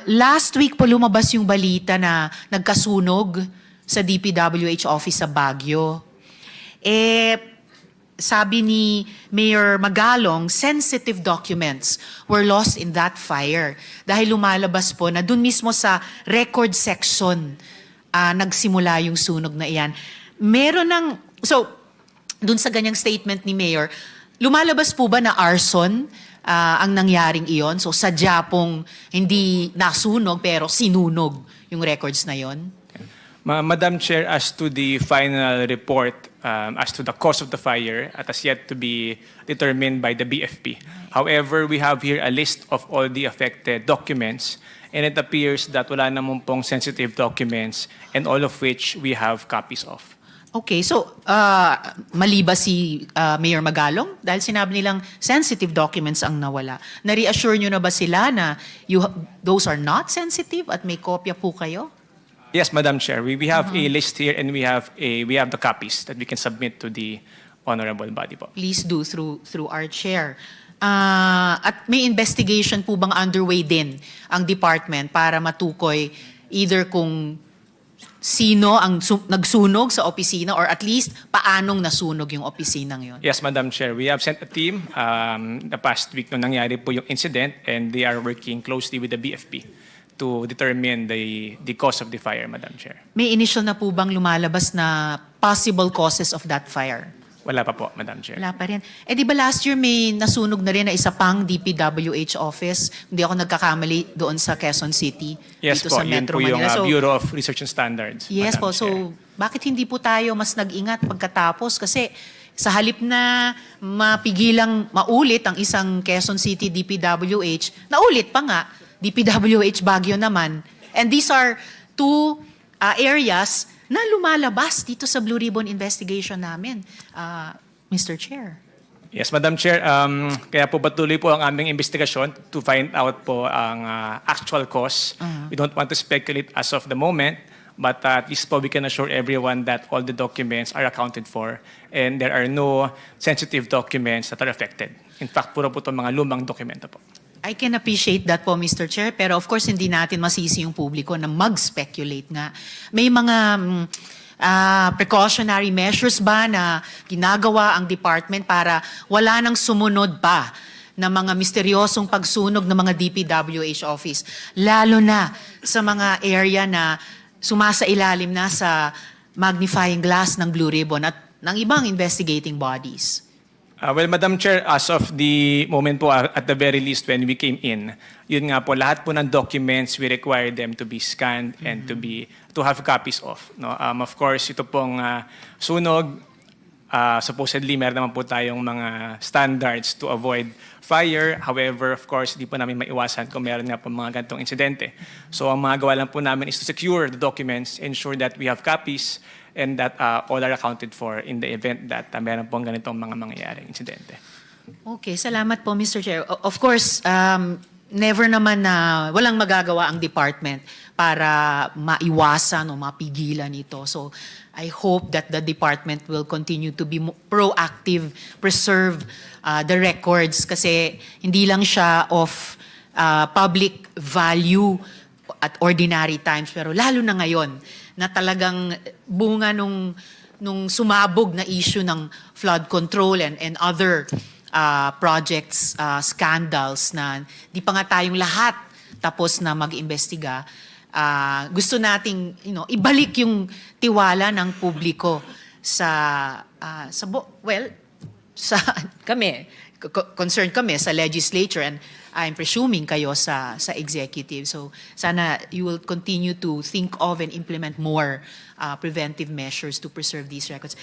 Last week po lumabas yung balita na nagkasunog sa DPWH office sa Baguio. Sabi ni Mayor Magalong, sensitive documents were lost in that fire. Dahil lumalabas po na dun mismo sa record section nagsimula yung sunog na iyan. Dun sa ganyang statement ni Mayor, lumalabas po ba na arson ang nangyaring iyon? So sadya pong hindi nasunog pero sinunog yung records na iyon? Madam Chair, as to the final report, as to the cause of the fire, it has yet to be determined by the BFP. However, we have here a list of all the affected documents, and it appears that wala namang pong sensitive documents, and all of which we have copies of. Okay, so mali ba si Mayor Magalong? Dahil sinabi nilang sensitive documents ang nawala. Na-reassure nyo na ba sila na those are not sensitive at may kopya po kayo? Yes, Madam Chair. We have a list here, and we have the copies that we can submit to the honorable body po. Please do through our chair. At may investigation po bang underway din ang department para matukoy either kung sino ang nagsunog sa opisina or at least paanong nasunog yung opisinang yon? Yes, Madam Chair. We have sent a team the past week nung nangyari po yung incident, and they are working closely with the BFP to determine the cause of the fire, Madam Chair. May initial na po bang lumalabas na possible causes of that fire? Wala pa po, Madam Chair. Wala pa rin. Di ba last year may nasunog na rin na isa pang DPWH office? Hindi ako nagkakamali doon sa Quezon City. Yes dito po, sa yun Metro po yung Manila. Bureau of Research and Standards. Yes Madam po. Chair. So, bakit hindi po tayo mas nag-ingat pagkatapos? Kasi sa halip na mapigilang maulit ang isang Quezon City DPWH, naulit pa nga, DPWH Baguio naman. And these are two areas na lumalabas dito sa Blue Ribbon investigation namin, Mr. Chair. Yes, Madam Chair. Kaya po patuloy po ang aming investigasyon to find out po ang actual cause. We don't want to speculate as of the moment, but at least po we can assure everyone that all the documents are accounted for and there are no sensitive documents that are affected. In fact, puro po itong mga lumang dokumento po. I can appreciate that po, Mr. Chair, pero of course hindi natin masisi yung publiko na mag-speculate nga. May mga precautionary measures ba na ginagawa ang department para wala nang sumunod pa na mga misteryosong pagsunog ng mga DPWH office, lalo na sa mga area na sumasailalim na sa magnifying glass ng Blue Ribbon at ng ibang investigating bodies? Well, Madam Chair, as of the moment po, at the very least when we came in, yun nga po, lahat po ng documents, we require them to be scanned and to have copies of. No? Of course, ito pong sunog, supposedly meron naman po tayong mga standards to avoid fire. However, of course, di po namin maiwasan kung meron nga po mga ganitong insidente. So ang mga gawa lang po namin is to secure the documents, ensure that we have copies, and that all are accounted for in the event that meron pong ganitong mga mangyayaring insidente. Okay, salamat po, Mr. Chair. Of course, never naman na walang magagawa ang department para maiwasan o mapigilan ito. So, I hope that the department will continue to be proactive, preserve the records kasi hindi lang siya of public value at ordinary times, pero lalo na ngayon na talagang bunga nung sumabog na issue ng flood control and other projects, scandals na di pa nga tayong lahat tapos na mag-imbestiga. Gusto nating ibalik yung tiwala ng publiko sa kami, concerned kami sa legislature and I'm presuming kayo sa executive. So sana you will continue to think of and implement more preventive measures to preserve these records.